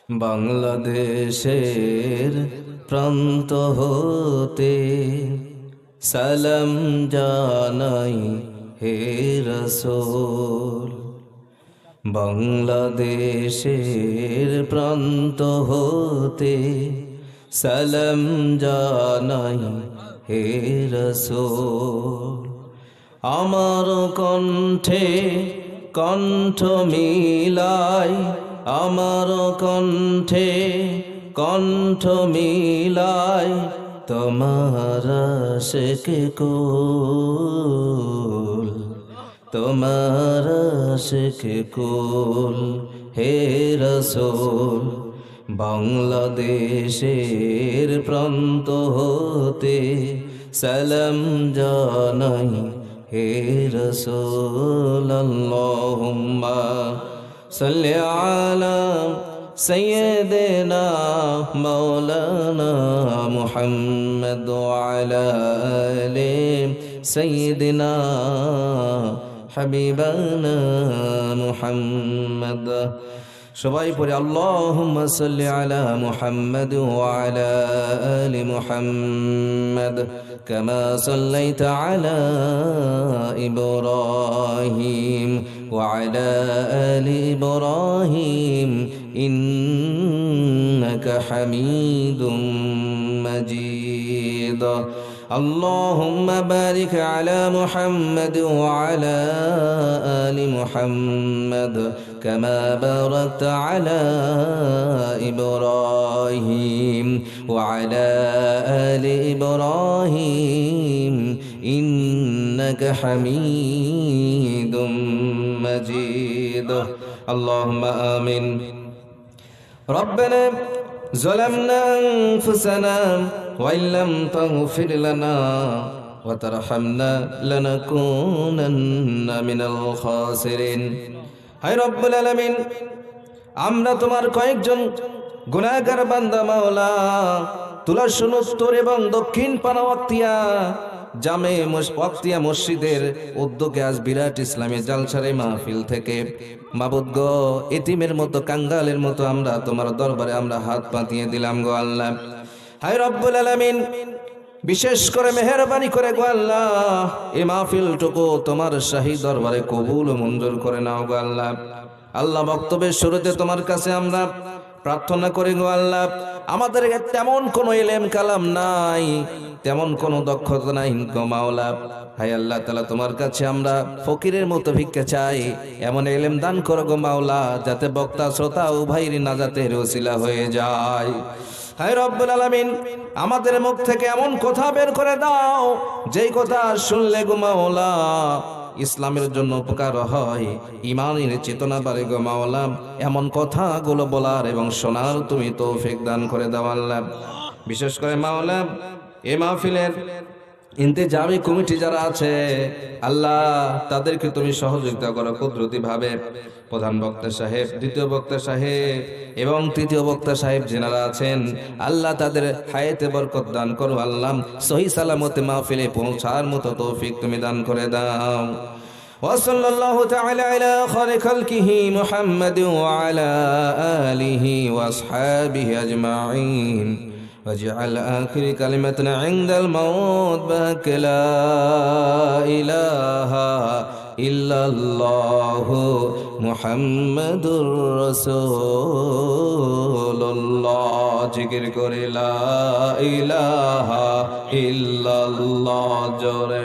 বাংলাদেশের প্রান্ত হতে সালাম জানাই হে রাসূল। বাংলাদেশের প্রান্ত হতে সালাম জানাই হে রাসূল। আমার কণ্ঠে কণ্ঠ মিলাই, আমার কণ্ঠে কণ্ঠ মিলাই তোমার আশিকে কুল, তোমার আশিকে কুল হে রাসূল। বাংলাদেশের প্রান্ত হতে সালাম জানাই হে রাসূল। আল্লাহুম্মা সাল্লি আলা সাইয়্যিদিনা মাওলানা মুহাম্মদ ওয়া আলা আলি সাইয়্যিদিনা হাবিবানা মুহাম্মদ। সবাই পড়ে আল্লাহুম্মা সাল্লি আলা মুহাম্মদ ওয়া আলা আলি মুহাম্মদ কামা সাল্লাইতা আলা ইব্রাহিম ওয়া আলা আলি ইব্রাহিম ইন্নাকা হামিদুম মাজিদ। اللهم بارك على محمد وعلى آل محمد كما باركت على إبراهيم وعلى آل إبراهيم إنك حميد مجيد. اللهم آمين. ربنا ظلمنا أنفسنا وإن لم تغفر لنا وترحمنا لنكونن من الخاسرين. হায় রব্বুল আলামিন, আমরা তোমার কয়েকজন গুনাহগার বান্দা মাওলা, তুলা উত্তর এবং দক্ষিণ পাড়া জামে ওয়াক্তিয়া মসজিদের উদ্যোগে আজ বিরাট ইসলামী জালসার মাহফিল থেকে মাবুদ গো, এতিমের মতো কাঙ্গালের মতো আমরা তোমার দরবারে আমরা হাত পাতিয়ে দিলাম গো আল্লাহ। হায় রব্বুল আলামিন, বিশেষ করে মেহেরবানি করে গো আল্লাহ, এই মাহফিলটুকু তোমার শাহী দরবারে কবুল ও মঞ্জুর করে নাও গো আল্লাহ। আল্লাহ, বক্তব্যের শুরুতে তোমার কাছে আমরা প্রার্থনা করি গো আল্লাহ, আমাদের তেমন কোনো ইলম কালাম নাই, তেমন কোনো দক্ষতা নাই গো মাওলা। হায় আল্লাহ তাআলা, তোমার কাছে আমরা ফকিরের মতো ভিক্ষা চাই, এমন ইলম দান করো গো মাওলা, যাতে বক্তা শ্রোতা উভয়েরই নাজাতের ওসিলা হয়ে যায়। হায় রব্বুল আলামিন, আমাদের মুখ থেকে এমন কথা বের করে দাও যেই কথা শুনলে গো মাওলা ইসলামের জন্য উপকার হয়, ঈমানের চেতনা বাড়ে গো মাওলা। এমন কথাগুলো বলার এবং শোনার তুমি তৌফিক দান করে দাও আল্লাহ। বিশেষ করে মাওলা, এই মাহফিলের ইন্তেজামি কমিটি যারা আছে আল্লাহ, তাদেরকে তুমি সহযোগিতা করো কুদরতি ভাবে। প্রধান বক্তা সাহেব, দ্বিতীয় বক্তা সাহেব এবং তৃতীয় বক্তা সাহেব যেনারা আছেন আল্লাহ, তাদের হায়াতে বরকত দান করো আল্লাহ। সহি সালামতে মাহফিলে পৌঁছার মতো তৌফিক তুমি দান করে দাও। وصلى الله تعالى على خير خلقه محمد وعلى آله وأصحابه أجمعين واجعل آخر كلمتنا عند الموت بك لا إله إلا الله محمد رسول الله. জিকির করে লা ইলাহা ইল্লাল্লাহ জোরে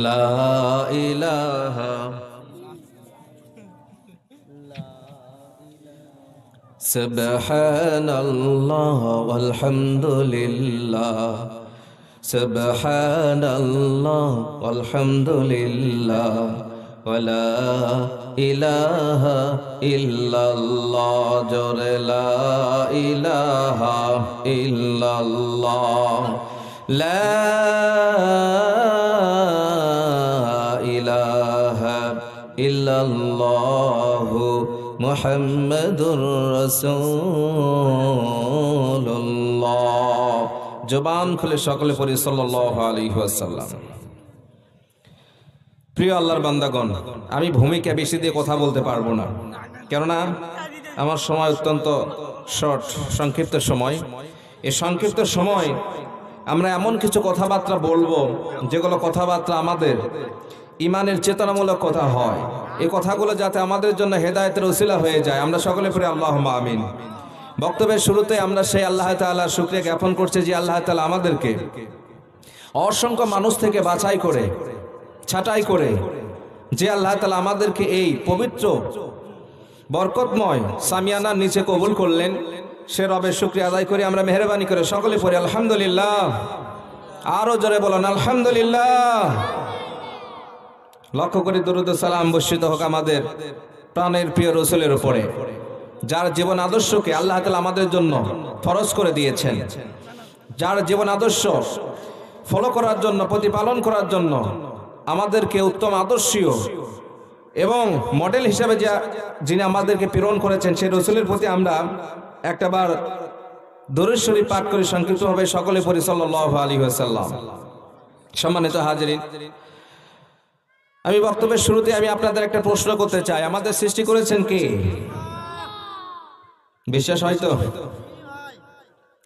লা ইলাহা সুবহানাল্লাহ ওয়ালহামদুলিল্লাহ সুবহানাল্লাহ ওয়ালহামদুলিল্লাহ ওয়ালা ইলাহা ইল্লাল্লাহ জোরে লা ইলাহা ইল্লাল্লাহ লা ইলাহা ইল্লাল্লাহ মুহাম্মাদুর রাসূলুল্লাহ। জবান খুলে সকলে পড়ি সাল্লাল্লাহু আলাইহি ওয়াসাল্লাম। প্রিয় আল্লাহর বান্দাগণ, আমি ভূমিকা বেশি দিয়ে কথা বলতে পারবো না, কেননা আমার সময় অত্যন্ত শর্ট, সংক্ষিপ্ত সময়। এই সংক্ষিপ্ত সময় আমরা এমন কিছু কথাবার্তা বলবো যেগুলো কথাবার্তা আমাদের ইমানের চেতনামূলক কথা হয়। এই কথাগুলো যাতে আমাদের জন্য হেদায়েতের ওসিলা হয়ে যায়, আমরা সকলে পড়ি আল্লাহুম্মা আমিন। বক্তব্যের শুরুতে আমরা সেই আল্লাহ তাআলার শুকরিয়া জ্ঞাপন করছি যে আল্লাহ তাআলা আমাদেরকে অসংখ্য মানুষ থেকে বাছাই করে, ছাঁটাই করে, যে আল্লাহ তাআলা আমাদেরকে এই পবিত্র বরকতময় সামিয়ানার নিচে কবুল করলেন, সে রবের শুকরিয়া আদায় করে আমরা মেহেরবানি করে সকলে পড়ি আলহামদুলিল্লাহ। আরো জোরে বলুন আলহামদুলিল্লাহ। লক্ষ্য করে দরুদ ও সালাম বর্ষিত হোক আমাদের প্রাণের প্রিয় রাসূলের উপরে, যার জীবন আদর্শকে আল্লাহ তাআলা আমাদের জন্য ফরজ করে দিয়েছেন, যার জীবন আদর্শ ফলো করার জন্য, প্রতিপালন করার জন্য আমাদেরকে উত্তম আদর্শীয় এবং মডেল হিসেবে যিনি আমাদেরকে প্রেরণ করেছেন, সেই রাসূলের প্রতি আমরা একটাবার দরুদ শরীফ পাঠ করে সংক্ষিপ্তভাবে সকলে পড়ি সাল্লাল্লাহু আলাইহি ওয়াসাল্লাম। সম্মানিত হাজিরিন, আমি বক্তব্যের শুরুতে আমি আপনাদের একটা প্রশ্ন করতে চাই, আমাদের সৃষ্টি করেছেন কে? বিশ্বাস হয়তো?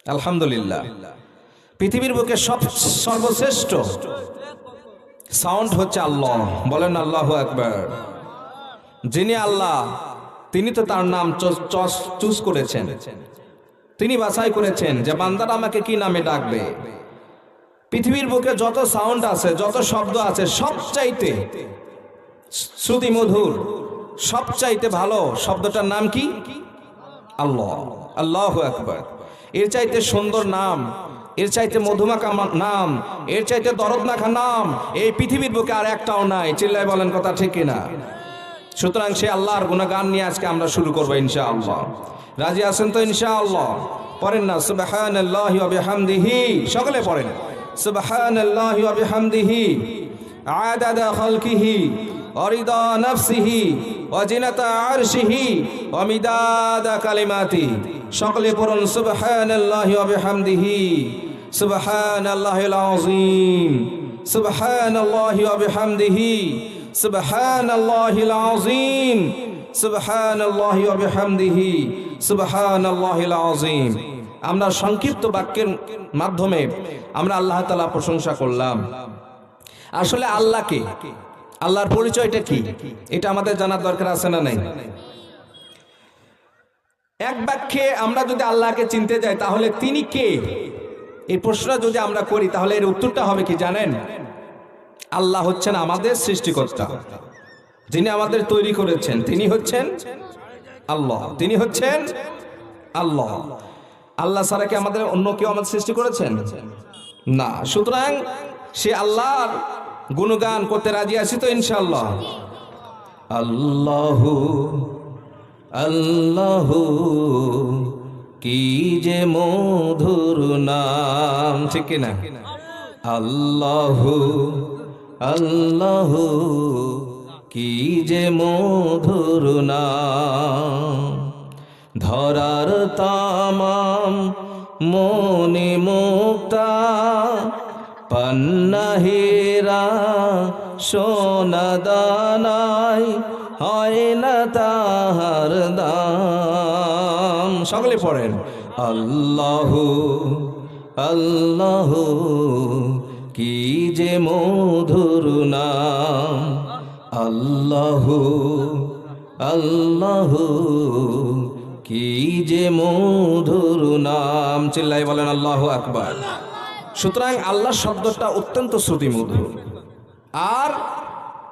আলহামদুলিল্লাহ। পৃথিবীর বুকে সর্বশ্রেষ্ঠ সাউন্ড হচ্ছে আল্লাহ, বলেন আল্লাহু আকবার। যিনি আল্লাহ, তিনি তো তার নাম চুজ করেছেন, তিনি বাছাই করেছেন যে বান্দারা আমাকে কি নামে ডাকবে। পৃথিবীর বুকে যত সাউন্ড আছে, যত শব্দ আছে, সবচাইতে শ্রুতি মধুর, সবচাইতে ভালো শব্দটার নাম কি? আল্লাহ। আল্লাহু আকবার। এর চাইতে সুন্দর নাম, এর চাইতে মধুমাখা নাম, এর চাইতে দরদ মাখা নাম এই পৃথিবীর বুকে আর একটাও নাই। চিল্লায় বলেন কথা ঠিক কিনা? সুতরাং সে আল্লাহর গুণগান নিয়ে আজকে আমরা শুরু করবো ইনশাআল্লাহ। রাজি আছেন তো ইনশাআল্লাহ? পড়েন না সুবহানাল্লাহি ওয়া বিহামদিহি, সকলে পড়েন সুবহানাল্লাহি ওয়া বিহামদিহি আদাদা খালকিহি ওয়া রিদা নাফসিহি ওয়া জিনাতা আরশিহি ওয়া মিদাদা কালিমাতি। সকলে পড়ুন সুবহানাল্লাহি ওয়া বিহামদিহি সুবহানাল্লাহিল আযীম সুবহানাল্লাহি ওয়া বিহামদিহি সুবহানাল্লাহিল আযীম সুবহানাল্লাহি ওয়া বিহামদিহি সুবহানাল্লাহিল আযীম। আমরা সংক্ষিপ্ত বাক্যের মাধ্যমে আমরা আল্লাহ তাআলা প্রশংসা করলাম। আসলে আল্লাহকে, আল্লাহর পরিচয়টা কি, এটা আমাদের জানার দরকার আছে না নাই? এক বাক্যে আমরা যদি আল্লাহকে চিনতে যাই তাহলে তিনি কে, এই প্রশ্নটা যদি আমরা করি তাহলে এর উত্তরটা হবে কি জানেন? আল্লাহ হচ্ছেন আমাদের সৃষ্টিকর্তা, যিনি আমাদের তৈরি করেছেন, তিনি হচ্ছেন আল্লাহ, তিনি হচ্ছেন আল্লাহ। আল্লাহ ছাড়া কি আমাদের অন্য কেউ আমাদের সৃষ্টি করেছেন? না। সুতরাং সে আল্লাহর গুণগান করতে রাজি আছি তো ইনশাআল্লাহ? আল্লাহু আল্লাহু কি যে মধুর নাম, ঠিক কিনা? আল্লাহু আল্লাহু কি যে মধুর নাম। ধরার তামাম মনে মুক্তা পান্না হীরা সোনা দানাই হয় না তাহার দাম। সকলে পড়েন আল্লাহু আল্লাহু কি যে মধুর নাম। আল্লাহু আল্লাহু কি যে মধুর নাম। চিল্লাই বলেন আল্লাহু আকবার। সুতরাং আল্লাহ শব্দটা অত্যন্ত শ্রুতি মধুর, আর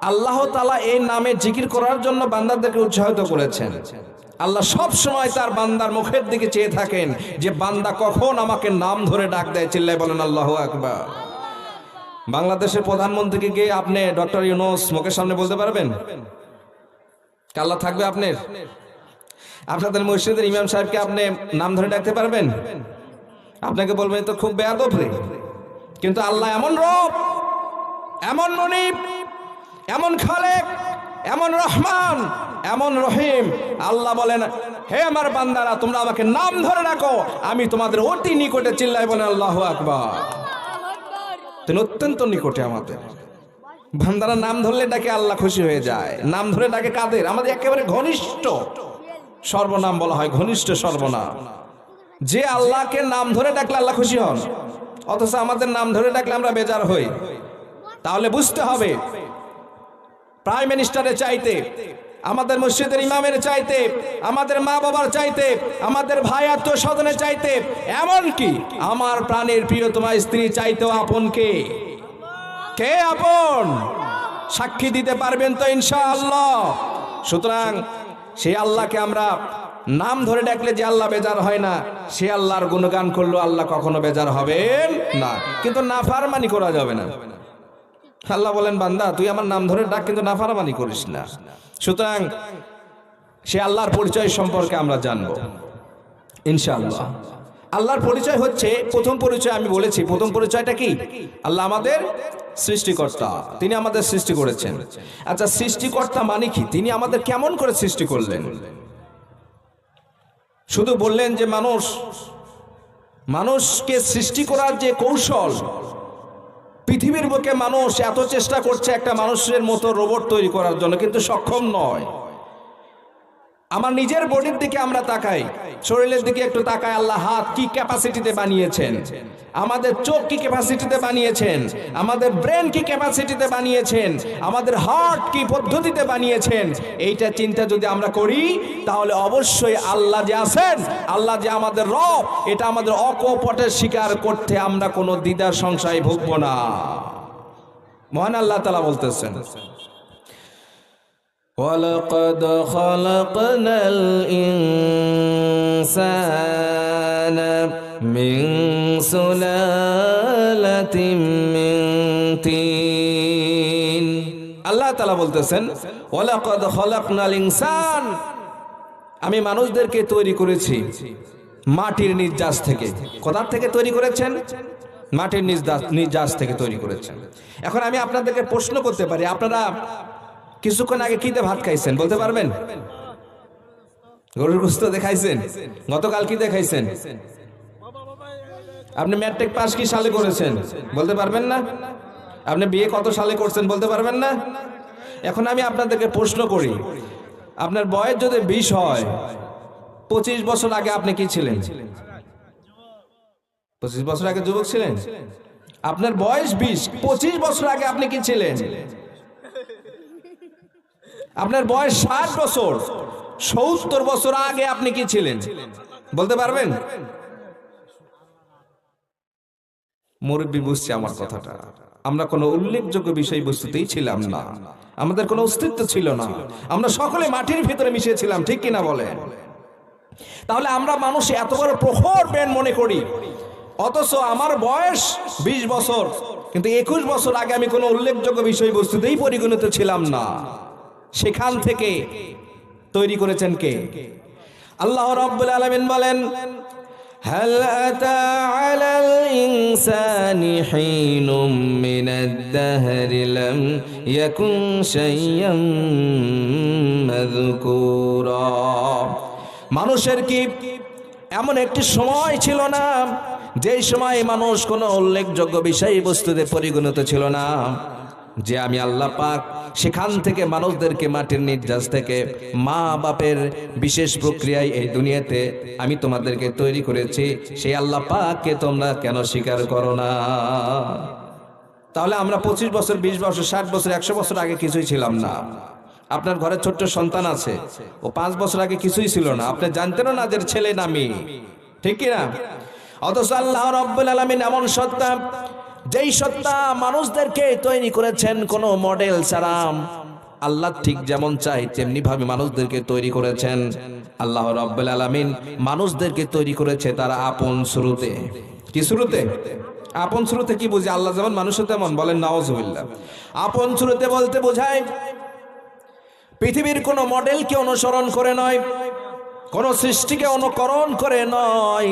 আল্লাহ তাআলা এই নামে জিকির করার জন্য বান্দাদেরকে উৎসাহিত করেছেন। আল্লাহ সব সময় তার বান্দার মুখের দিকে চেয়ে থাকেন যে বান্দা কখন আমাকে নাম ধরে ডাক দেয়। চিল্লাই বলেন আল্লাহু আকবার। বাংলাদেশের প্রধানমন্ত্রীকে গিয়ে আপনি ডক্টর ইউনূস মুখের সামনে বলতে পারবেন? আল্লাহ থাকবে আপনার? আপনাদের মসজিদের ইমাম সাহেবকে আপনি নাম ধরে ডাকতে পারবেন? আপনাকে বলবেন তো খুব বেয়াদব রে। কিন্তু আল্লাহ এমন রব, এমন মনিব, এমন খালেক, এমন রহমান, এমন রহিম। আল্লাহ বলেন হে আমার বান্দারা তোমরা আমাকে নাম ধরে রাখো, আমি তোমাদের অতি নিকটে। চিল্লায় বলেন আল্লাহু আকবার। তিনি অত্যন্ত নিকটে আমাদের। বান্দারা নাম ধরলে ডাকে আল্লাহ খুশি হয়ে যায়। নাম ধরে ডাকে কাদের? আমাদের একেবারে ঘনিষ্ঠ সর্বনাম বলা হয়, ঘনিষ্ঠ সর্বনাম। যে আল্লাহকে নাম ধরে ডাকলে আল্লাহ খুশি হন, অথচ আমাদের নাম ধরে ডাকলে আমরা বেজার হই। তাহলে বুঝতে হবে, প্রাইম মিনিস্টারের চাইতে, আমাদের মসজিদের ইমামের চাইতে, আমাদের মা বাবার চাইতে, আমাদের ভাই আত্মীয় স্বজনের চাইতে, এমনকি আমার প্রাণের প্রিয়তমা স্ত্রী চাইতেও আপন কে? কে আপন? সাক্ষী দিতে পারবেন তো ইনশাআল্লাহ? সুতরাং সেই আল্লাহকে আমরা নাম ধরে ডাকলে যে আল্লাহ বেজার হয় না, সে আল্লাহর গুণগান করলেও আল্লাহ কখনো বেজার হবেন না। কিন্তু নাফরমানি করা যাবে না। আল্লাহ বলেন, বান্দা তুই আমার নাম ধরে ডাক, কিন্তু নাফরমানি করিস না। সুতরাং সে আল্লাহর পরিচয় সম্পর্কে আমরা জানবো ইনশাআল্লাহ। আল্লাহর পরিচয় হচ্ছে, প্রথম পরিচয় আমি বলেছি, প্রথম পরিচয়টা কি? আল্লাহ আমাদের সৃষ্টিকর্তা, তিনি আমাদের সৃষ্টি করেছেন। আচ্ছা, সৃষ্টিকর্তা মানে কি? তিনি আমাদের কেমন করে সৃষ্টি করলেন? শুধু বললেন যে মানুষকে সৃষ্টি করার যে কৌশল, পৃথিবীর বুকে মানুষ এত চেষ্টা করছে একটা মানুষের মতো রোবট তৈরি করার জন্য, কিন্তু সক্ষম নয়। আমার নিজের বডির দিকে আমরা তাকাই, শরীরের দিকে একটু তাকাই, আল্লাহ হাত কি ক্যাপাসিটিতে বানিয়েছেন, আমাদের চোখ কি ক্যাপাসিটিতে বানিয়েছেন, আমাদের ব্রেন কি ক্যাপাসিটিতে বানিয়েছেন, আমাদের হার্ট কি পদ্ধতিতে বানিয়েছেন। এইটা চিন্তা যদি আমরা করি, তাহলে অবশ্যই আল্লাহ যে আছেন, আল্লাহ যে আমাদের রব, এটা আমাদের অকপটে স্বীকার করতে আমরা কোনো দ্বিধা সংশয় ভুগবো না। মহান আল্লাহ তাআলা বলতেছেন, وَلَقَدْ خَلَقْنَا الْإِنسَانَ مِنْ سُلَالَةٍ مِنْ طِينٍ। আল্লাহ তাআলা বলতেছেন, وَلَقَدْ خَلَقْنَا الْإِنسَانَ, আমি মানুষদেরকে তৈরি করেছি মাটির নির্যাস থেকে। কোথা থেকে তৈরি করেছেন? মাটির নির্যাস থেকে তৈরি করেছেন। এখন আমি আপনাদেরকে প্রশ্ন করতে পারি, আপনারা কিছুক্ষণ আগে কিতে ভাত খাইছেন বলতে পারবেন? গরুর গোশত দেখাইছেন? গতকাল কি দেখাইছেন? আপনি ম্যাট্রিক পাস কি সালে করেছেন বলতে পারবেন না? আপনি বিয়ে কত সালে করছেন বলতে পারবেন না? এখন আমি আপনাদেরকে প্রশ্ন করি, আপনার বয়স যদি 20 হয়, 25 বছর আগে আপনি কি ছিলেন? 25 বছর আগে যুবক ছিলেন? আপনার বয়স 20, 25 বছর আগে আপনি কি ছিলেন? আপনার বয়স 60 বছর, 70 বছর আগে আপনি কি ছিলেন বলতে পারবেন? মুরব্বি বুঝছে আমার কথাটা। আমরা কোনো উল্লেখযোগ্য বিষয়বস্তুতেই ছিলাম না, আমাদের কোনো অস্তিত্ব ছিল না, আমরা সকলে মাটির ভিতরে মিশেছিলাম, ঠিক কিনা বলেন? তাহলে আমরা মানুষ এত বড় প্রখর ব্রেন মনে করি, অথচ আমার বয়স 20 বছর, কিন্তু 21 বছর আগে আমি কোনো উল্লেখযোগ্য বিষয়বস্তুতেই পরিগণিত ছিলাম না। সেখান থেকে তৈরি করেছেন কে? আল্লাহ রাব্বুল আলামিন বলেন, হাল আতা আলাল ইনসানি হিনুম মিনাদ দাহরি লাম ইয়াকুন শাইয়্যাম মাযকুরা। মানুষের কি এমন একটি সময় ছিল না যেই সময় মানুষ কোনো উল্লেখযোগ্য বিষয়বস্তুতে পরিগণিত ছিল না? যে আমি আল্লাহ পাক সেখান থেকে মানুষদেরকে মাটির নির্যাস থেকে মা বাপের বিশেষ প্রক্রিয়ায় এই দুনিয়াতে আমি তোমাদেরকে তৈরি করেছি, সেই আল্লাহ পাককে তোমরা কেন স্বীকার করো না? তাহলে আমরা 25 বছর, 20 বছর, 60 বছর, 100 বছর আগে কিছুই ছিলাম না। আপনার ঘরে ছোট্ট সন্তান আছে, ও 5 বছর আগে কিছুই ছিল না, আপনি জানতেনও না যে ছেলে না মেয়ে, ঠিক কিনা? অথচ আল্লাহ রাব্বুল আলামিন এমন সত্তা, যেই সত্তা মানুষদেরকে তৈরি করেছেন কোনো মডেল ছাড়া। আল্লাহ ঠিক যেমন চাই তেমনি ভাবে মানুষদেরকে তৈরি করেছেন। আল্লাহ রাব্বুল আলামিন মানুষদেরকে তৈরি করেছে তারা আপন শুরুতে। কি শুরুতে? আপন শুরুতে কি বুঝি? আল্লাহ যেমন মানুষও তেমন, বলেন নাউজুবিল্লাহ। আপন শুরুতে বলতে বোঝায় পৃথিবীর কোনো মডেলকে অনুসরণ করে নয়, কোন সৃষ্টিকে অনুকরণ করে নয়,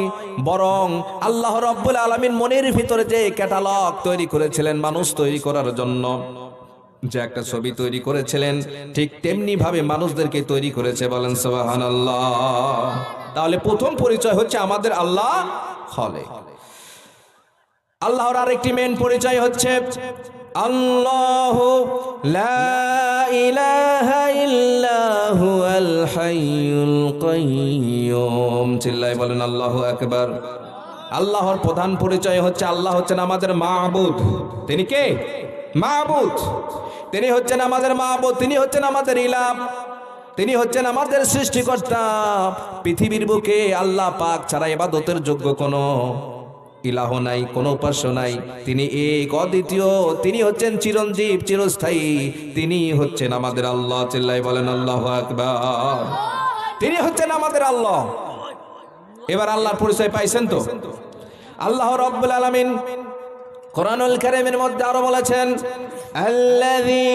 বরং আল্লাহ রাব্বুল আলামিন মনের ভিতরে যে ক্যাটালগ তৈরি করেছিলেন মানুষ তৈরি করার জন্য, যে একটা ছবি তৈরি করেছিলেন, ঠিক তেমনি ভাবে মানুষদেরকে তৈরি করেছে, বলেন সুবহানাল্লাহ। তাহলে প্রথম পরিচয় হচ্ছে আমাদের আল্লাহ খালেক। আল্লাহর আরেকটি মেন পরিচয় হচ্ছে আল্লাহু লা ইলাহা ইল্লা হুয়াল হাইয়ুল কাইয়্যুম। চিল্লায় বলেন আল্লাহু আকবার। আল্লাহর প্রধান পরিচয় হচ্ছে আল্লাহ হচ্ছেন আমাদের মাবুদ। তিনি কে? মাবুদ। তিনি হচ্ছেন আমাদের মাবুদ, তিনি হচ্ছেন আমাদের ইলাহ, তিনি হচ্ছেন আমাদের সৃষ্টিকর্তা। পৃথিবীর বুকে আল্লাহ পাক ছাড়া ইবাদতের যোগ্য কোনো ইলাহ নাই, কোনো উপাস্য নাই। তিনি এক অদ্বিতীয়, তিনি হচ্ছেন চিরঞ্জীব, চিরস্থায়ী, তিনি হচ্ছেন আমাদের আল্লাহ। চিল্লায় বলেন আল্লাহু আকবার। তিনি হচ্ছেন আমাদের আল্লাহ। এবার আল্লাহর পরিচয় পাইছেন তো? আল্লাহ রাব্বুল আলামিন কোরআনুল কারীমের মধ্যে আরো বলেছেন, আল্লাযী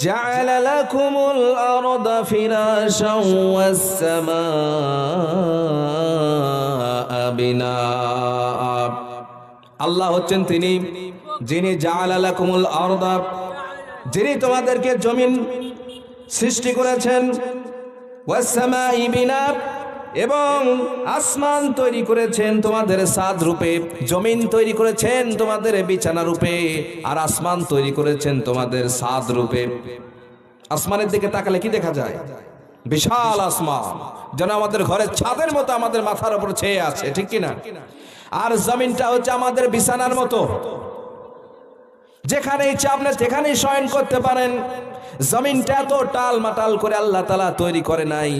জাআলা লাকুমুল আরদা ফিরাশাও ওয়াস সামাআ বিনাআ। আল্লাহ হচ্ছেন তিনি যিনি জাআলা লাকুমুল আরদা, যিনি তোমাদেরকে জমিন সৃষ্টি করেছেন, ওয়াস সামাই বিনাআ, এবং আসমান তৈরি করেছেন তোমাদের ছাদ রূপে, জমিন তৈরি করেছেন তোমাদের বিছানা রূপে, আর আসমান তৈরি করেছেন তোমাদের ছাদ রূপে। আসমানের দিকে তাকালে কি দেখা যায়? বিশাল আসমান, যেন আমাদের ঘরের ছাদের মতো আমাদের মাথার উপর ছেয়ে আছে, ঠিক কিনা? আর জমিনটা হচ্ছে আমাদের বিছানার মতো, যেখানে ইচ্ছা আপনি সেখানেই শয়ন করতে পারেন। জমিনটা এত টালমাটাল করে আল্লাহ তাআলা তৈরি করে নাই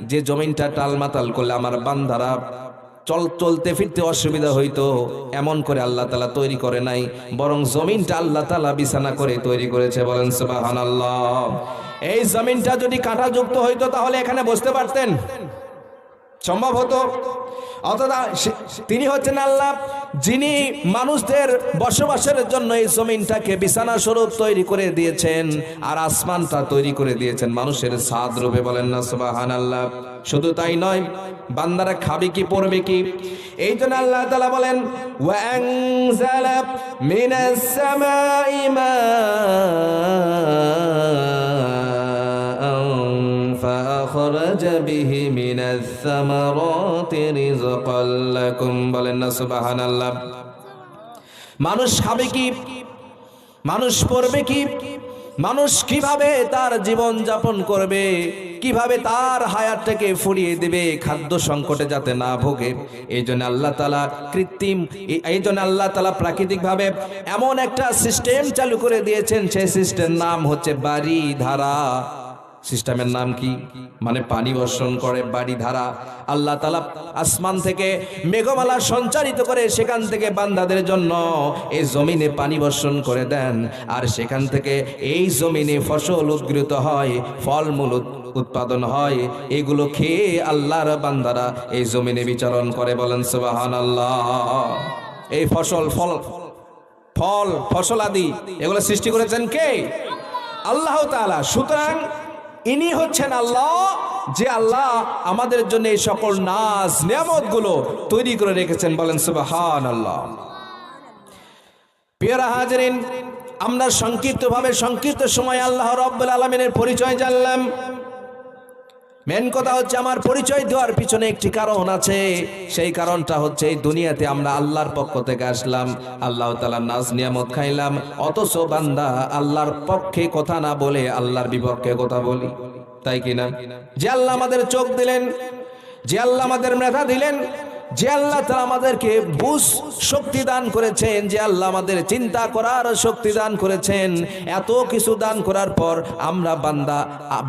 যে জমিনটা টালমাটাল করলে আমার বান্দারা চলতে ফিরতে অসুবিধা হইতো, এমন করে আল্লাহ তাআলা তৈরি করে নাই, বরং জমিনটা আল্লাহ তাআলা বিছানা করে তৈরি করেছে। বলেন সুবহানাল্লাহ। এই জমিনটা যদি কাঁটাযুক্ত হইতো তাহলে এখানে বসতে পারতেন? সম্ভব হতো? অর্থাৎ তিনি হচ্ছেন আল্লাহ যিনি মানুষদের বসবাসের জন্য এই জমিনটাকে বিছানা স্বরূপ তৈরি করে দিয়েছেন, আর আসমানটা তৈরি করে দিয়েছেন মানুষের ছাদ রূপে। বলেন না সুবহানাল্লাহ। শুধু তাই নয়, বান্দারা খাবে কি, পড়বে কি, এই জন্য আল্লাহ তাআলা বলেন, ওয়া আনজালা মিনাস সামাই فأخرج به من الثمرات رزقا لكم। বলেন না সুবহানাল্লাহ। মানুষ খাবে কি, মানুষ পড়বে কি, মানুষ কিভাবে তার জীবন যাপন করবে, কিভাবে তার হায়াতটাকে ফুরিয়ে দেবে খাদ্য সংকটে যাতে না ভোগে, এই জন্য আল্লাহ তাআলা এই জন্য আল্লাহ তাআলা প্রাকৃতিকভাবে এমন একটা সিস্টেম চালু করে দিয়েছেন। সেই সিস্টেমের নাম হচ্ছে বাড়ি ধারা। সিস্টেমের নাম কি? মানে পানি বর্ষণ করে বাড়ি ধারা। আল্লাহ তাআলা আসমান থেকে মেঘমালা সঞ্চারিত করে সেখান থেকে বান্দাদের জন্য এই জমিনে পানি বর্ষণ করে দেন, আর সেখান থেকে এই জমিনে ফসল উদ্গৃহীত হয়, ফলমূল উৎপাদন হয়, এগুলো খেয়ে আল্লাহর বান্দারা এই জমিনে বিচরণ করে। বলেন সুবহানাল্লাহ। এই ফসল আদি এগুলো সৃষ্টি করেছেন কে? আল্লাহ তাআলা। সুতরাং ইনি হচ্ছেন আল্লাহ, যে আল্লাহ আমাদের জন্য এই সকল নাজ নিয়ামতগুলো তৈরি করে রেখেছেন। বলেন সুবহানাল্লাহ। প্রিয় হাজিরিন, আমরা সংক্ষিপ্ত সময় আল্লাহ রাব্বুল আলামিনের পরিচয় জানলাম। মেন কথা হচ্ছে আমার পরিচয় দেওয়ার পিছনে একটি কারণ আছে। সেই কারণটা হচ্ছে এই দুনিয়াতে আমরা আল্লাহর পক্ষ থেকে আসলাম, আল্লাহ তাআলার নাজ নিয়ামত খাইলাম, অথচ বান্দা আল্লাহর পক্ষে কথা না বলে আল্লাহর বিপক্ষে কথা বলি, তাই কিনা? যে আল্লাহ আমাদের চোখ দিলেন, যে আল্লাহ আমাদের মেধা দিলেন, যে আল্লাহ তাআলা আমাদেরকে বুঝ শক্তি দান করেছেন, যে আল্লাহ আমাদের চিন্তা করার শক্তি দান করেছেন, এত কিছু দান করার পর আমরা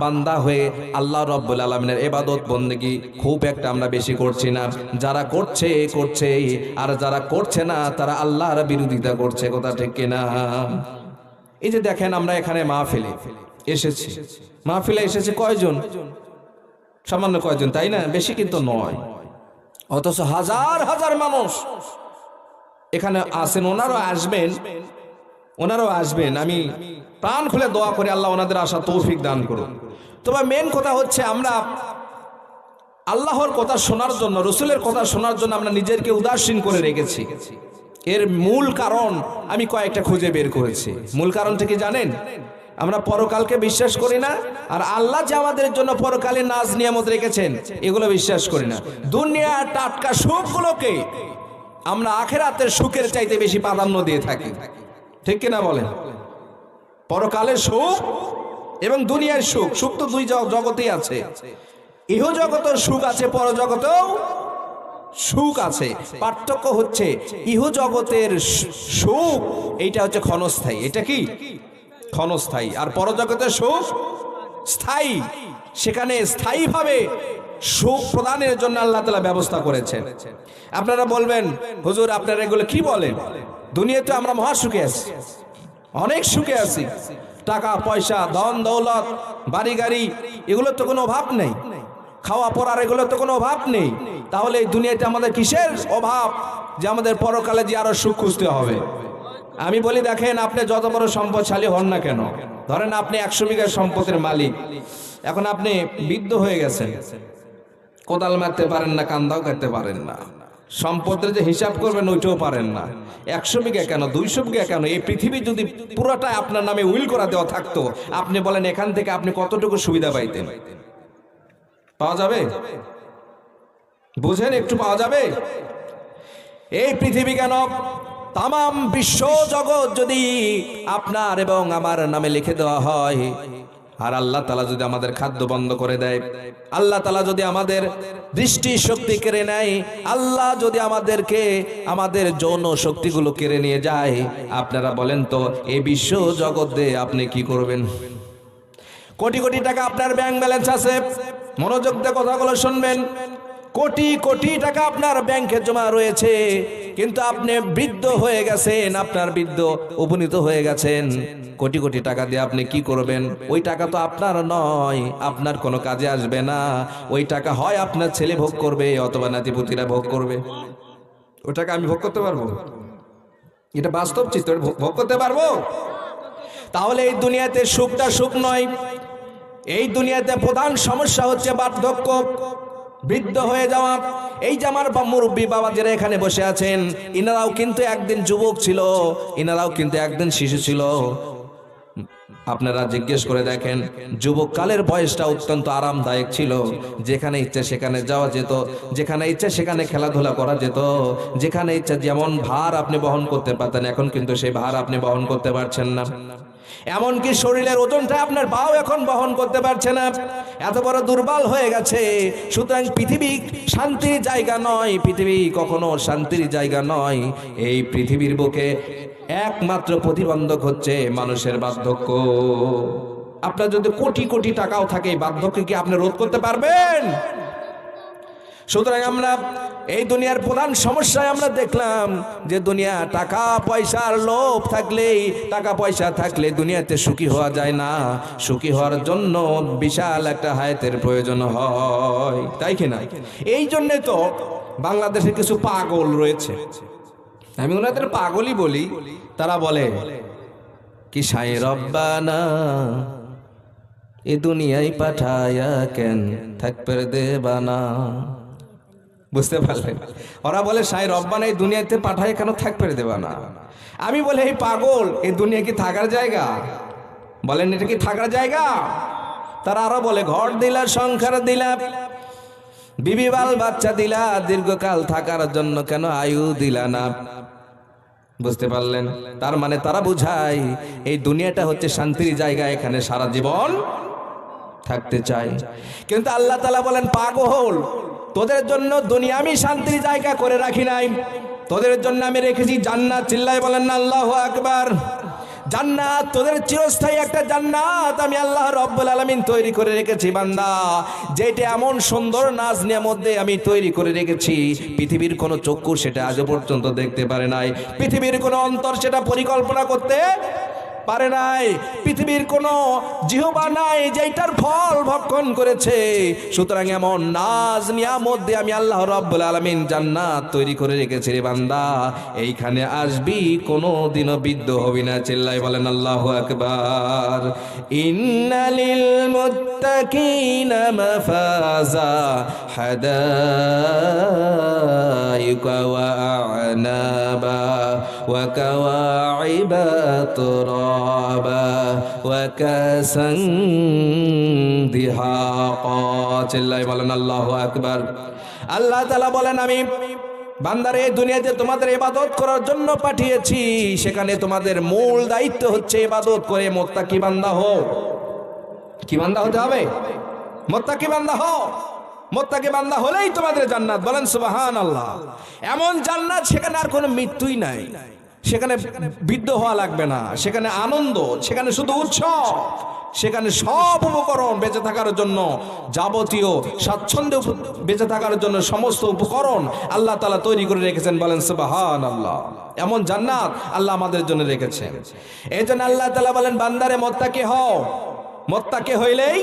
বান্দা হয়ে আল্লাহ রাব্বুল আলামিনের ইবাদত বন্দেগী খুব একটা আমরা বেশি করছি না। যারা করছে, আর যারা করছে না তারা আল্লাহর বিরোধিতা করছে, কথা ঠিক কিনা? এই যে দেখেন, আমরা এখানে মাহফিলে এসেছি কয়জন? সামান্য কয়জন, তাই না? বেশি কিন্তু নয়। অথচ হাজার হাজার মানুষ এখানে আছেন, ওনারাও আসবেন। আমি প্রাণ খুলে দোয়া করি আল্লাহ ওনাদের আশা তৌফিক দান করুন। তবে মেন কথা হচ্ছে আমরা আল্লাহর কথা শোনার জন্য, রসুলের কথা শোনার জন্য আমরা নিজেদেরকে উদাসীন করে রেখেছি। এর মূল কারণ আমি কয়েকটা খুঁজে বের করেছি। মূল কারণটা কি জানেন? আমরা পরকালকে বিশ্বাস করি না, আর আল্লাহ যে আমাদের জন্য পরকালে নাজ নিয়ামত রেখেছেন এগুলো বিশ্বাস করি না। দুনিয়ার টাটকা সুখগুলোকে আমরা আখিরাতের সুখের চাইতে বেশি প্রাধান্য দিয়ে থাকি, ঠিক কিনা বলেন? পরকালের সুখ এবং দুনিয়ার সুখ। সুখ তো দুই জগতেই আছে, ইহ জগতের সুখ আছে, পরজগতেও সুখ আছে। পার্থক্য হচ্ছে ইহ জগতের সুখ এইটা হচ্ছে ক্ষণস্থায়ী, এটা কি ক্ষণস্থায়ী, আর পরজগতের সুখ স্থায়ী। সেখানে স্থায়ীভাবে সুখ প্রদানের জন্য আল্লাহ তাআলা ব্যবস্থা করেছেন। আপনারা বলবেন হুজুর আপনারা এগুলো কি বলেন, দুনিয়াতে আমরা মহা সুখে আছি, অনেক সুখে আছি, টাকা পয়সা ধন দৌলত বাড়ি গাড়ি এগুলোর তো কোনো অভাব নেই, খাওয়া পড়ার এগুলোর তো কোনো অভাব নেই, তাহলে এই দুনিয়াতে আমাদের কিসের অভাব যে আমাদের পরকালে যে আরো সুখ খুঁজতে হবে? আমি বলি দেখেন, আপনি যত বড় সম্পদশালী হন না কেন, ধরেন আপনি 100 বিঘা সম্পদের মালিক, এখন আপনি বৃদ্ধ হয়ে গেছেন, কোদাল মারতে পারেন না, কান্দাও কাটতে পারেন না, সম্পদের যে হিসাব করবেন ওইটাও পারেন না। 100 বিঘা কেন, 200 বিঘা কেন, এই পৃথিবী যদি পুরোটা আপনার নামে উইল করা দেওয়া থাকতো, আপনি বলেন এখান থেকে আপনি কতটুকু সুবিধা পাইতেন? পাওয়া যাবে? বুঝেন, একটু পাওয়া যাবে? এই পৃথিবী কেন, তাম বিশ্ব জগৎ যদি আপনার এবং আমার নামে লিখে দেওয়া হয়, আর আল্লাহ তাআলা যদি আমাদের খাদ্য বন্ধ করে দেয়, আল্লাহ তাআলা যদি আমাদের দৃষ্টি শক্তি কেড়ে নেয়, আল্লাহ যদি আমাদেরকে আমাদের যৌন শক্তিগুলো কেড়ে নিয়ে যায়, আপনারা বলেন তো এই বিশ্ব জগতে আপনি কি করবেন? কোটি কোটি টাকা আপনার ব্যাংক ব্যালেন্স আছে, মনোযোগ দিয়ে কথাগুলো শুনবেন, কোটি কোটি টাকা আপনার ব্যাংকে জমা রয়েছে, কিন্তু আপনি বৃদ্ধ হয়ে গেছেন, আপনার বৃদ্ধ উপনীত হয়ে গেছেন, কোটি কোটি টাকা দিয়ে আপনি কি করবেন? ওই টাকা তো আপনার নয়, আপনার কোনো কাজে আসবে না, ওই টাকা হয় আপনার ছেলে ভোগ করবে অথবা নাতিপুতিরা ভোগ করবে। ওই টাকা আমি ভোগ করতে পারবো? এটা বাস্তব চিত্র, ভোগ করতে পারবো? তাহলে এই দুনিয়াতে সুখটা সুখ নয়, এই দুনিয়াতে প্রধান সমস্যা হচ্ছে বার্ধক্য, বৃদ্ধ হয়ে যাওয়া। এই যে আমার মুরব্বী বাবা যারা এখানে বসে আছেন, ইনারাও কিন্তু একদিন যুবক ছিল, ইনারাও কিন্তু একদিন শিশু ছিল। আপনারা জিজ্ঞেস করে দেখেন, যুবক কালের বয়সটা অত্যন্ত আরামদায়ক ছিল, যেখানে ইচ্ছা সেখানে যাওয়া যেত, যেখানে ইচ্ছা সেখানে খেলাধুলা করা যেত, যেখানে ইচ্ছা যেমন ভার আপনি বহন করতে পারতেন, এখন কিন্তু সেই ভার আপনি বহন করতে পারছেন না। এমনকি শরীরের ওজনটা আপনার পাও এখন বহন করতে পারছে না, এত বড় দুর্বল হয়ে গেছে। সুতরাং পৃথিবী শান্তির জায়গা নয়, পৃথিবী কখনো শান্তির জায়গা নয়। এই পৃথিবীর বুকে একমাত্র প্রতিবন্ধক হচ্ছে মানুষের বার্ধক্য। আপনার যদি কোটি কোটি টাকাও থাকে, এই বার্ধক্য কি আপনি রোধ করতে পারবেন? সুতরাং আমরা এই দুনিয়ার প্রধান সমস্যায় আমরা দেখলাম যে দুনিয়া টাকা পয়সার লোভ থাকলেই, টাকা পয়সা থাকলে দুনিয়াতে সুখী হওয়া যায় না। সুখী হওয়ার জন্য বিশাল একটা হায়াতের প্রয়োজন হয়, তাই কিনা? এই জন্যে তো বাংলাদেশে কিছু পাগল রয়েছে, আমি ওনাদের পাগলই বলি। তারা বলে কি সাই রব্বানা এ দুনিয়ায় পাঠায়া কেন থাকবে দেবানা। বুঝতে পারলেন? ওরা বলে সাই রব্বানা এই দুনিয়াতে পাঠায় কেন থাকবে দেবানা। আমি বলে এই পাগল, এই দুনিয়া কি থাকার জায়গা? বলেন এটা কি থাকার জায়গা? তারা আরো বলে ঘর দিলা, সংসার দিলা, বিবি বাল বাচ্চা দিলা, দীর্ঘকাল থাকার জন্য কেন আয়ু দিলা না। বুঝতে পারলেন? তার মানে তারা বুঝায় এই দুনিয়াটা হচ্ছে শান্তির জায়গা, এখানে সারা জীবন থাকতে চাই। কিন্তু আল্লাহ তাআলা বলেন পাগল, তোদের জন্য দুনিয়া আমি শান্তির জায়গা করে রাখি নাই, তোদের জন্য আমি রেখেছি জান্নাত। চিল্লায় বলেন না আল্লাহু আকবার। জান্নাত, তোদের চিরস্থায়ী একটা জান্নাত আমি আল্লাহ রব্বুল আলামিন তৈরি করে রেখেছি বান্দা, যেটা এমন সুন্দর নাজ নিয়ামত দিয়ে আমি তৈরি করে রেখেছি, পৃথিবীর কোনো চক্ষু সেটা আজ পর্যন্ত দেখতে পারে নাই, পৃথিবীর কোনো অন্তর সেটা পরিকল্পনা করতে পারে নাই, পৃথিবীর কোনো জিহ্বা নাই যেটার ফল ভক্ষণ করেছে। সুতরাং এমন নাজ নিয়ামত দিয়ে আমি আল্লাহ রাব্বুল আলামিন জান্নাত তৈরি করে রেখেছি রে বান্দা, এইখানে আসবি কোনোদিনও বৃদ্ধ হবি না। চিল্লাই বলেন আল্লাহু আকবার। ইন্নালিল মুত্তাকিনা মাফাজা হাদাইকা ওয়া আ'নাবা ওয়া কাওয়াইবা তুরাবা ওয়া কাসান দিহাকা। চিল্লাই বলেন আল্লাহু আকবার। আল্লাহ তাআলা বলেন আমি বান্দারে এই দুনিয়াতে তোমাদের ইবাদত করার জন্য পাঠিয়েছি, সেখানে তোমাদের মূল দায়িত্ব হচ্ছে ইবাদত করে মুত্তাকি বান্দা হও। কি বান্দা হতে হবে? মুত্তাকি বান্দা হও। মুত্তাকি বান্দা হলেই তোমাদের জান্নাত। বলেন সুবহানাল্লাহ। এমন জান্নাত সেখানে আর কোনো মৃত্যুই নাই, সেখানে বৃদ্ধ হওয়া লাগবে না, সেখানে আনন্দ, সেখানে শুধু উৎসব, সেখানে সব উপকরণ বেঁচে থাকার জন্য, যাবতীয় স্বাচ্ছন্দ্যে বেঁচে থাকার জন্য সমস্ত উপকরণ আল্লাহ তাআলা তৈরি করে রেখেছেন। বলেন সুবহানাল্লাহ। এমন জান্নাত আল্লাহ আমাদের জন্য রেখেছেন। এই জন্য আল্লাহ তাআলা বলেন বান্দারে মুত্তাকি হও, মুত্তাকি হইলেই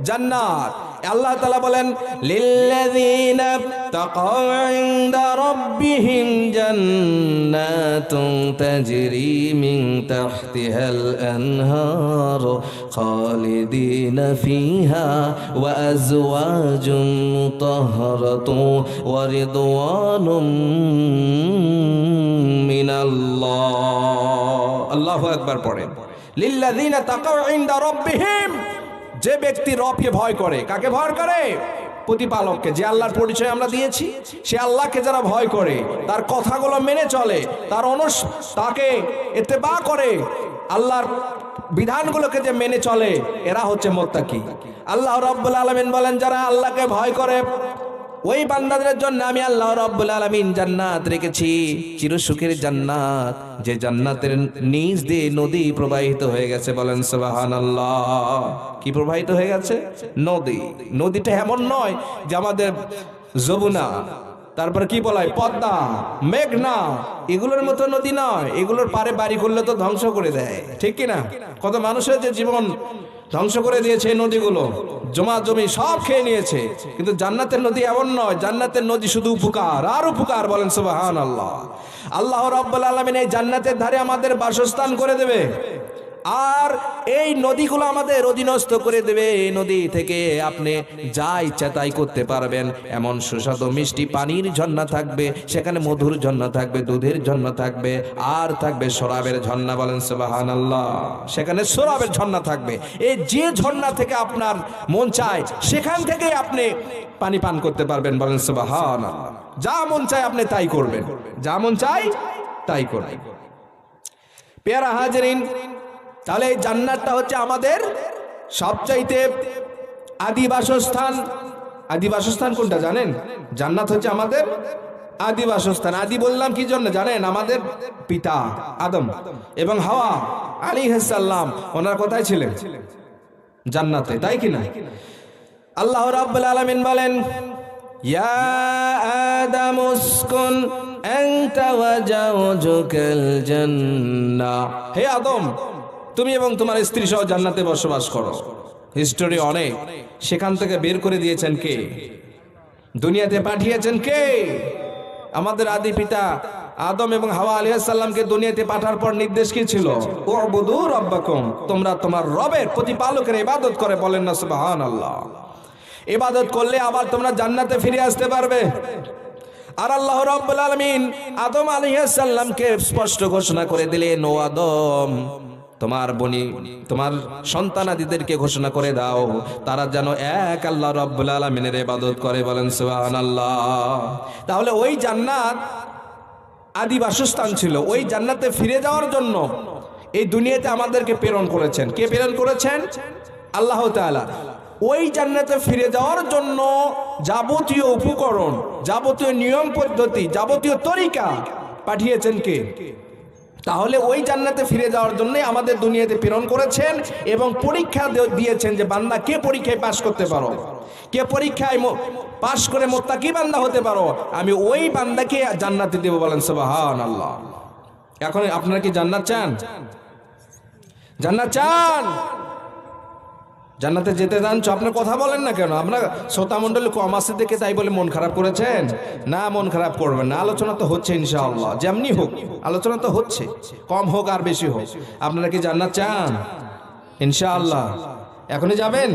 জান্নাত। আল্লাহ তাআলা বলেন লিল্লাযীনা তাকাউ ইনদা রাব্বিহিম জান্নাতুন তাজরি মিন তাহতিহাল আনহার খালিদিনা ফিহা ওয়া আজওয়াজুন মুতাহহারাতুন ওয়া রিদওয়ানুম মিনাল্লাহ। আল্লাহু আকবার পড়েন। লিল্লাযীনা তাকাউ ইনদা রাব্বিহিম, যে ব্যক্তি রবকে ভয় করে। কাকে ভয় করে? প্রতিপালককে। যে আল্লাহর পরিচয় আমরা দিয়েছি, সে আল্লাহকে যারা ভয় করে, তার কথাগুলো মেনে চলে, তাকে ইত্তেবা করে, আল্লাহর বিধানগুলোকে যে মেনে চলে, এরা হচ্ছে মুত্তাকি। আল্লাহ রাব্বুল আলামিন বলেন যারা আল্লাহকে ভয় করে ওই বান্দাদের জন্য আমি আল্লাহ রাব্বুল আলামিন জান্নাত রেখেছি, চিরসুখের জান্নাত, যে জান্নাতের নিচ দিয়ে নদী প্রবাহিত হয়ে গেছে। বলেন সুবহানাল্লাহ। কি প্রবাহিত হয়ে গেছে? নদী। নদীটা এমন নয় যে আমাদের যমুনা, তারপর কি বলা হয় পদ্মা, মেঘনা, এগুলোর মতো নদী নয়। এগুলোর পারে বাড়ি করলে তো ধ্বংস করে দেয়, ঠিক কিনা? কত মানুষের যে জীবন ধ্বংস করে দিয়েছে এই নদীগুলো, জমা জমি সব খেয়ে নিয়েছে। কিন্তু জান্নাতের নদী এমন নয়, জান্নাতের নদী শুধু উপকার আর উপকার। বলেন সুবহানাল্লাহ। আল্লাহ রাব্বুল আলামিন এই জান্নাতের ধারে আমাদের বাসস্থান করে দেবে, আর এই নদীগুলো আমাদের অধীনস্থ করে দেবে। এই নদী থেকে আপনি যা ইচ্ছা তাই করতে পারবেন। এমন সুস্বাদু মিষ্টি পানির ঝর্ণা থাকবে, সেখানে মধুর ঝর্ণা থাকবে, দুধের ঝর্ণা থাকবে, আর থাকবে শরাবের ঝর্ণা। বলেন সুবহানাল্লাহ। সেখানে শরাবের ঝর্ণা থাকবে। এই যে ঝর্ণা থেকে আপনার মন চায় সেখান থেকে আপনি পানি পান করতে পারবেন। বলেন সুবহানাল্লাহ। যা মন চায় আপনি তাই করবেন, যা মন চায় তাই করবেন। প্যারা হাজরিন, তাহলে এই জান্নাতটা হচ্ছে আমাদের সবচাইতে আদি বাসস্থান। আদি বাসস্থান কোনটা জানেন? জান্নাত হচ্ছে আমাদের আদি বাসস্থান। আদি বললাম কি জন্য জানেন? আমাদের পিতা আদম এবং হাওয়া আলাইহিস সালাম ওনার কোথায় ছিলেন? জান্নাতে, তাই কি না? আল্লাহ রাব্বুল আলামিন বলেন ইয়া আদম উসকুন আনতা ওয়া জাওজুকাল জান্নাহ। হে আদম, তুমি এবং তোমার স্ত্রী সহ জান্নাতে বসবাস করো। হিস্টোরি অনেক। সেখান থেকে বের করে দিয়েছেন কে? দুনিয়াতে পাঠিয়েছেন কে? আমাদের আদি পিতা আদম এবং হাওয়া আলাইহিস সালামকে দুনিয়াতে পাঠার পর নির্দেশ কি ছিল? উবুদু রাব্বাকুম, তোমরা তোমার রবের প্রতিপালকের ইবাদত করে। বলেন না সুবহানাল্লাহ। ইবাদত করলে আবার তোমরা জান্নাতে ফিরে আসতে পারবে। আর আল্লাহ রাব্বুল আলামিন আদম আলাইহিস সালামকে স্পষ্ট ঘোষণা করে দিলেন, ও আদম, তোমার সন্তানাদিদেরকে ঘোষণা করে দাও তারা যেন এক আল্লাহ রাব্বুল আলামিনের ইবাদত করে। বলেন সুবহানাল্লাহ। তাহলে ওই জান্নাত আদি বাসস্থান ছিল। ওই জান্নাতে ফিরে যাওয়ার জন্য এই দুনিয়াতে আমাদেরকে প্রেরণ করেছেন। কে প্রেরণ করেছেন? আল্লাহ তাআলা। ওই জান্নাতে ফিরে যাওয়ার জন্য যাবতীয় উপকরণ, যাবতীয় নিয়ম পদ্ধতি, যাবতীয় তরিকা পাঠিয়েছেন কে? তাহলে ওই জান্নাতে ফিরে যাওয়ার জন্য আমাদের দুনিয়াতে প্রেরণ করেছেন এবং পরীক্ষা দিয়েছেন যে বান্দা কে পরীক্ষায় পাশ করতে পারো, কে পরীক্ষায় পাশ করে মুত্তাকি বান্দা হতে পারো, আমি ওই বান্দাকে জান্নাতে দেব। বলেন সুবহানাল্লাহ। এখন আপনারা কি জান্নাত চান? জান্নাত চান? জান্নাতে যেতে চান? আপনার কথা বলেন না কেন? আপনার শ্রোতা মণ্ডলী কম আছে দেখে তাই বলে মন খারাপ করেছেন? না, মন খারাপ করবেন না। আলোচনা তো হচ্ছে ইনশাআল্লাহ, যেমনি হোক আলোচনা তো হচ্ছে, কম হোক আর বেশি হোক। আপনারা কি জান্নাত চান? ইনশাআল্লাহ। এখনই যাবেন?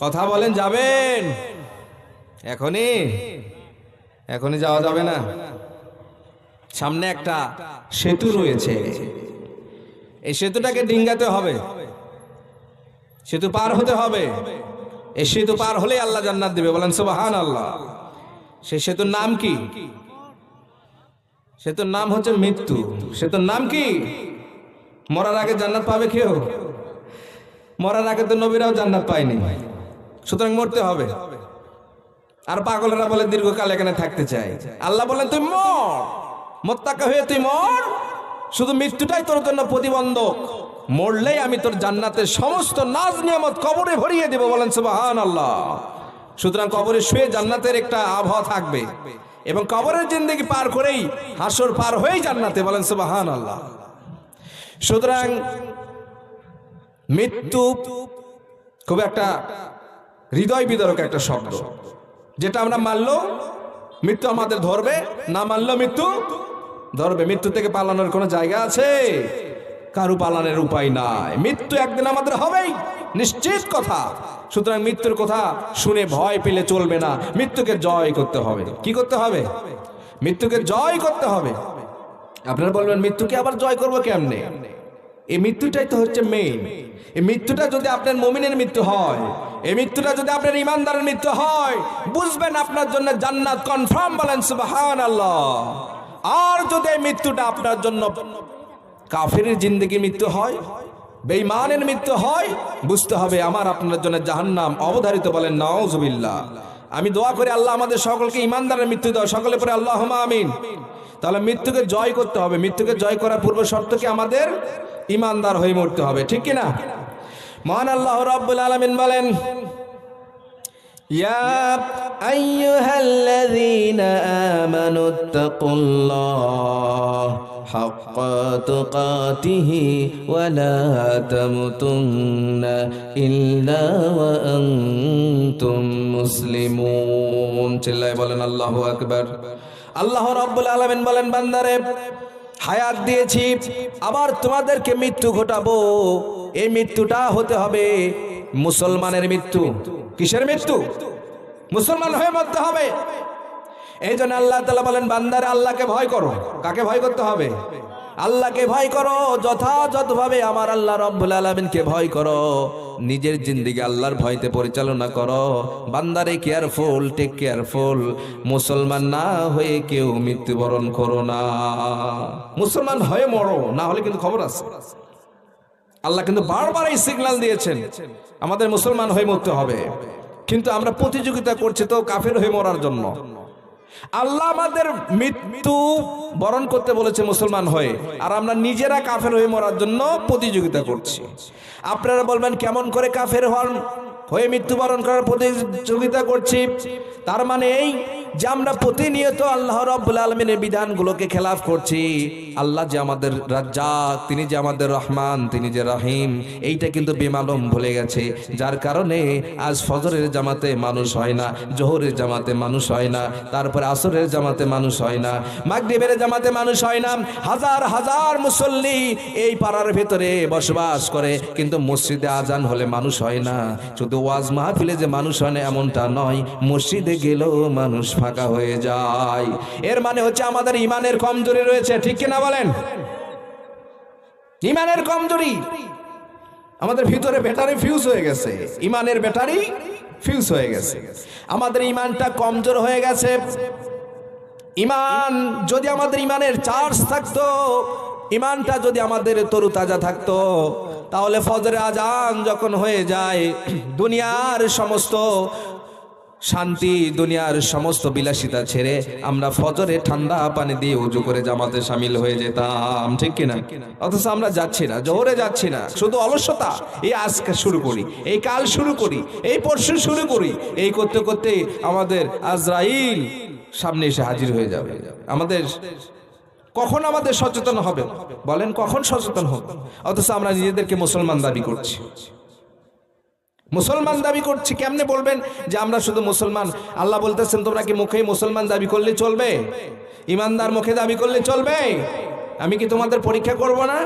কথা বলেন, যাবেন? এখনই যাওয়া যাবে না। সামনে একটা সেতু রয়েছে, এই সেতুটাকে ডিঙ্গাতে হবে, সেতু পার হতে হবে। এই সেতু পার হলে আল্লাহ জান্নাত দিবে। বলেন সুবহানাল্লাহ। সেই সেতুর নাম কি? সেতুর নাম হচ্ছে মৃত্যু। সেতুর নাম কি? মরার আগে জান্নাত পাবে কেউ? মরার আগে তো নবীরাও জান্নাত পায়নি, সুতরাং মরতে হবে। আর পাগলেরা বলে দীর্ঘকাল এখানে থাকতে চাই। আল্লাহ বলেন তুই মর, মোত্তাকা হয়ে তুই মর, শুধু মৃত্যুটাই তোর জন্য প্রতিবন্ধক। মরলেই আমি তোর জান্নাতের সমস্ত নাজ নিয়ামত কবরে ভরিয়ে দেব। বলেন সুবহানাল্লাহ। সুতরাং কবরে শুয়ে জান্নাতের একটা আবহাওয়া থাকবে এবং কবরের জিন্দেগি পার করেই হাসর পার হয়েই জান্নাতে। বলেন সুবহানাল্লাহ। সুতরাং মৃত্যু খুব একটা হৃদয় বিদারক একটা শব্দ, যেটা আমরা মানলেও মৃত্যু আমাদের ধরবে, না মানলেও মৃত্যু ধরবে। মৃত্যু থেকে পালানোর কোনো জায়গা আছে? কারু পালানোর উপায় নাই। মৃত্যু একদিন আমাদের হবেই, নিশ্চিত কথা। সুতরাং মৃত্যুর কথা শুনে ভয় পেলে চলবে না, মৃত্যুকে জয় করতে হবে। কি করতে হবে? মৃত্যুকে জয় করতে হবে। আপনারা বলবেন মৃত্যুকে আবার জয় করবো কেমনে? এই মৃত্যুটাই তো হচ্ছে মেইন। এই মৃত্যুটা যদি আপনার মুমিনের মৃত্যু হয়, এই মৃত্যুটা যদি আপনার ইমানদারের মৃত্যু হয়, বুঝবেন আপনার জন্য জান্নাত কনফার্ম। বলেন সুবহানাল্লাহ। আর যদি এই মৃত্যুটা আপনার জন্য কাফিরের জিন্দেগি মৃত্যু হয়, বেঈমানের মৃত্যু হয়, বুঝতে হবে আমার আপনার জন্য জাহান্নাম অবধারিত। বলেন নাউজুবিল্লাহ। আমি দোয়া করি আল্লাহ আমাদের সকলকে ইমানদারের মৃত্যু দাও, সকলে পরে আল্লাহুম্মা আমিন। তাহলে মৃত্যুকে জয় করতে হবে। মৃত্যুকে জয় করার পূর্ব শর্ত কি? আমাদের ইমানদার হয়ে মরতে হবে, ঠিক কিনা? মহান আল্লাহ রাব্বুল আলামিন বলেন, ইয়া আইয়ুহাল্লাযীনা আমানুত্তাকুল্লাহ হাক্কা তুকাতিহি ওয়া লা তামুতুন্না ইল্লা ওয়া আনতুম মুসলিমুন। চিল্লায়ে বলেন আল্লাহু আকবার। আল্লাহ রাব্বুল আলামিন বলেন, বান্দারে হায়াত দিয়েছি, আবার তোমাদেরকে মৃত্যু ঘটাবো। এই মৃত্যুটা হতে হবে মুসলমানের মৃত্যু। কিসের মৃত্যু? মুসলমান হয়ে মরতে হবে। এই জন্য আল্লাহ তাআলা বলেন, বান্দারে আল্লাহকে ভয় করো। কাকে ভয় করতে হবে? আল্লাহকে ভয় করো, যথাযথভাবে আমার আল্লাহ রাব্বুল আলামিনকে ভয় করো। নিজের জিন্দেগি আল্লাহর ভয়তে পরিচালনা করো। বান্দারে কেয়ারফুল, টেক কেয়ারফুল। মুসলমান না হয়ে কেউ মৃত্যুবরণ করো না। মুসলমান হয়ে মরো, না হলে কিন্তু খবর আছে। আল্লাহ কিন্তু বারবার এই সিগন্যাল দিয়েছেন আমাদের মুসলমান হয়ে মরতে হবে। কিন্তু আমরা প্রতিযোগিতা করছি তো কাফের হয়ে মরার জন্য। আল্লাহ আমাদের মৃত্যু বরণ করতে বলেছে মুসলমান হয়ে, আর আমরা নিজেরা কাফের হয়ে মরার জন্য প্রতিযোগিতা করছি। আপনারা বলবেন কেমন করে কাফের হয়ে মৃত্যুবরণ করার প্রতিযোগিতা করছি? তার মানে এই যে আমরা প্রতিনিয়ত আল্লাহ রাব্বুল আলামিনের বিধানগুলোকে খেলাফ করছি। আল্লাহ যে আমাদের রাজ্জাক, তিনি যে আমাদের রহমান, তিনি যে রহিম, এইটা কিন্তু বেমালুম ভুলে গেছে। যার কারণে আজ ফজরের জামাতে মানুষ হয় না, জোহরের জামাতে মানুষ হয় না, তারপরে আসরের জামাতে মানুষ হয় না, মাগরিবের জামাতে মানুষ হয় না। হাজার হাজার মুসল্লি এই পাড়ার ভেতরে বসবাস করে, কিন্তু মসজিদে আজান হলে মানুষ হয় না। শুধু ওয়াজ মাহফিলে যে মানুষ হয় না এমনটা নয়, মসজিদে গেলেও মানুষ ফাঁকা হয়ে যায়। এর মানে হচ্ছে আমাদের ইমানের কমজোরি রয়েছে, ঠিক কিনা বলেন? ইমানের কমজোরি, আমাদের ভিতরে ব্যাটারি ফিউজ হয়ে গেছে, ইমানের ব্যাটারি ফিউজ হয়ে গেছে। আমাদের ইমানটা কমজোর হয়ে গেছে। ইমান যদি আমাদের ইমানের চার্জ থাকতো, ইমানটা যদি আমাদের তরুতাজা থাকতো, তাহলে ফজরের আজান যখন হয়ে যায়, দুনিয়ার সমস্ত শান্তি, দুনিয়ার সমস্ত বিলাসিতা ছেড়ে আমরা ফজরে ঠান্ডা পানি দিয়ে উজু করে জামাতে শামিল হয়ে যেতাম, ঠিক কিনা? অথচ আমরা যাচ্ছি না, জোহরে যাচ্ছি না, শুধু অলসতা। এই আজকে শুরু করি, এই কাল শুরু করি, এই পরশু শুরু করি, এই করতে করতে আমাদের আজরাইল সামনে এসে হাজির হয়ে যাবে। আমাদের কখন আমাদের সচেতন হবে? বলেন কখন সচেতন হবে? অথচ আমরা নিজেদেরকে মুসলমান দাবি করছি। মুসলমান দাবি করছি কেমনে বলবেন যে আমরা শুধু মুসলমান? আল্লাহ বলতেছেন তোমরা কি মুখে মুসলমান দাবি করলে চলবে? ইমানদার মুখে দাবি করলে চলবে? আমি কি তোমাদের পরীক্ষা করব না?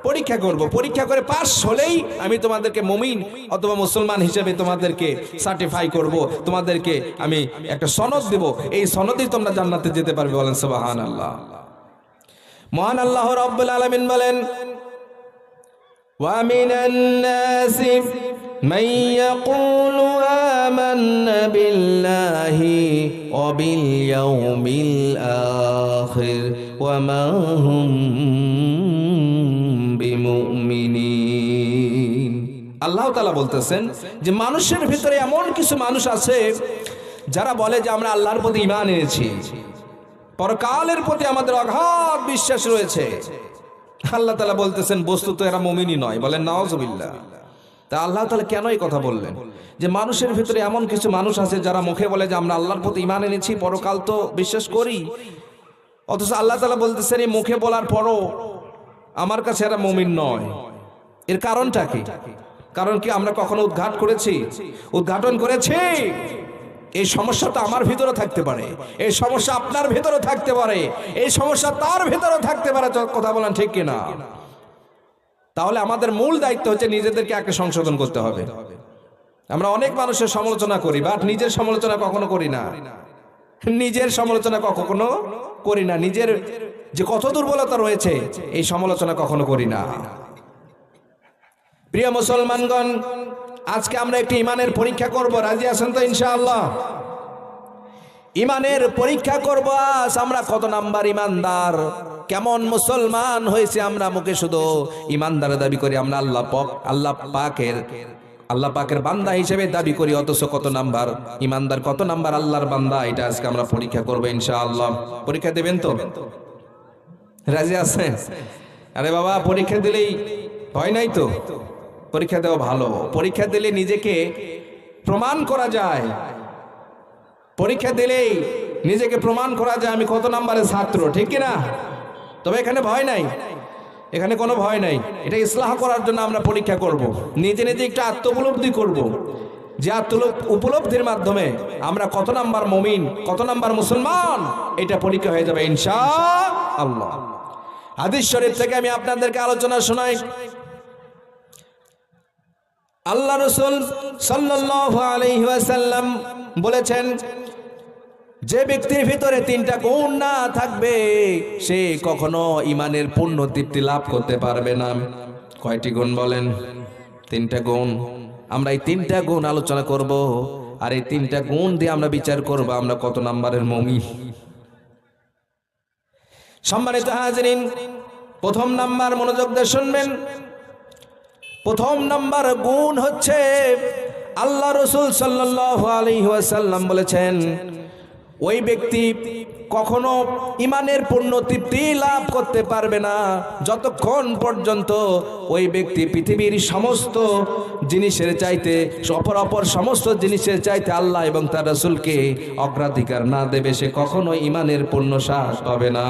পরীক্ষা করব। পরীক্ষা করে পাস হলেই আমি তোমাদেরকে মুমিন অথবা মুসলমান হিসেবে তোমাদেরকে সার্টিফাই করব, তোমাদেরকে আমি একটা সনদ দেব। এই সনদেই তোমরা জান্নাতে যেতে পারবে। বলেন সুবহানাল্লাহ। মহান আল্লাহ রাব্বুল আলামিন বলেন, ওয়া মিনান নাসি من يقول آمنا بالله وباليوم الآخر وما هم بمؤمنين আল্লাহ তাআলা বলতেছেন যে মানুষের ভিতরে এমন কিছু মানুষ আছে যারা বলে যে আমরা আল্লাহর প্রতি ঈমান এনেছি, পরকালের প্রতি আমাদের অগাধ বিশ্বাস রয়েছে। আল্লাহ তাআলা বলতেছেন বস্তুত এরা মুমিনই নয়। বলেন নাউজুবিল্লাহ। তা আল্লাহ তাআলা কেন এই কথা বললেন যে মানুষের ভিতরে এমন কিছু মানুষ আছে যারা মুখে বলে যে আমরা আল্লাহর প্রতি ঈমান এনেছি, পরকাল তো বিশ্বাস করি, অথচ আল্লাহ তাআলা বলতেছেন এই মুখে বলার পরও আমার কাছে এরা মুমিন নয়। এর কারণটা কি? কারণ কি আমরা কখনো উদ্ঘাটন করেছি? এই সমস্যা তো আমার ভিতরে থাকতে পারে, এই সমস্যা আপনার ভিতরে থাকতে পারে, এই সমস্যা তার ভিতরে থাকতে পারে। কথা বলেন ঠিক কিনা? তাহলে আমাদের মূল দায়িত্ব হচ্ছে নিজেদেরকে আগে সংশোধন করতে হবে। আমরা অনেক মানুষের সমালোচনা করি, বাট নিজের সমালোচনা কখনো করি না। নিজের সমালোচনা কখনো করি না। নিজের যে কত দুর্বলতা রয়েছে এই সমালোচনা কখনো করি না। প্রিয় মুসলমানগণ, আজকে আমরা একটি ইমানের পরীক্ষা করব। রাজি আছেন তো ইনশাআল্লাহ? ইমানের পরীক্ষা করব আজ আমরা কত নাম্বার ইমানদার, কেমন মুসলমান হয়েছে। আমরা মুখে শুধু ইমানদার দাবি করি, আমরা আল্লাহ পাকের বান্দা হিসেবে দাবি করি, অথচ কত নাম্বার ইমানদার, কত নাম্বার আল্লাহর বান্দা, এটা আজকে আমরা পরীক্ষা করব ইনশাআল্লাহ। পরীক্ষা দেবেন তো? রাজি আছেন? আরে বাবা, পরীক্ষা দিলেই ভয় নাই তো? পরীক্ষা দেওয়া ভালো। পরীক্ষা দিলে নিজেকে প্রমাণ করা যায়, পরীক্ষা দিলেই নিজেকে প্রমাণ করা যায় আমি কত নাম্বারের ছাত্র, ঠিক কিনা? তবে এখানে ভয় নাই, এখানে কোনো ভয় নাই। এটা ইসলাহ করার জন্য আমরা পরীক্ষা করব। নিজে নিজে একটা আত্মোপলব্ধি করব, যে উপলব্ধির মাধ্যমে আমরা কত নাম্বার মুমিন, কত নাম্বার মুসলমান, এটা পরীক্ষা হয়ে যাবে ইনশাআল্লাহ। হাদিস শরীফ থেকে আমি আপনাদেরকে আলোচনা শোনাই। আল্লাহ রাসূল সাল্লাল্লাহু আলাইহি ওয়াসাল্লাম বলেছেন, যে ব্যক্তির ভিতরে তিনটা গুণ না থাকবে সে কখনো ঈমানের পূর্ণ তৃপ্তি লাভ করতে পারবে না। কয়টি গুণ বলেন? তিনটা গুণ। আমরা এই তিনটা গুণ আলোচনা করব, আর এই তিনটা গুণ দিয়ে আমরা বিচার করব আমরা কত নাম্বারের মুমিন। সম্মানিত হাজিরিন, প্রথম নাম্বার, মনোযোগ দিয়ে শুনবেন। প্রথম নাম্বার গুণ হচ্ছে আল্লাহ রাসূল সাল্লাল্লাহু আলাইহি ওয়াসাল্লাম বলেছেন, ওই ব্যক্তি কখনো ঈমানের পূর্ণ তৃপ্তি লাভ করতে পারবে না যতক্ষণ পর্যন্ত ওই ব্যক্তি পৃথিবীর সমস্ত জিনিসের চাইতে, অপর সমস্ত জিনিসের চাইতে আল্লাহ এবং তার রাসূলকে অগ্রাধিকার না দেবে, সে কখনো ঈমানের পূর্ণ স্বাদ পাবে না।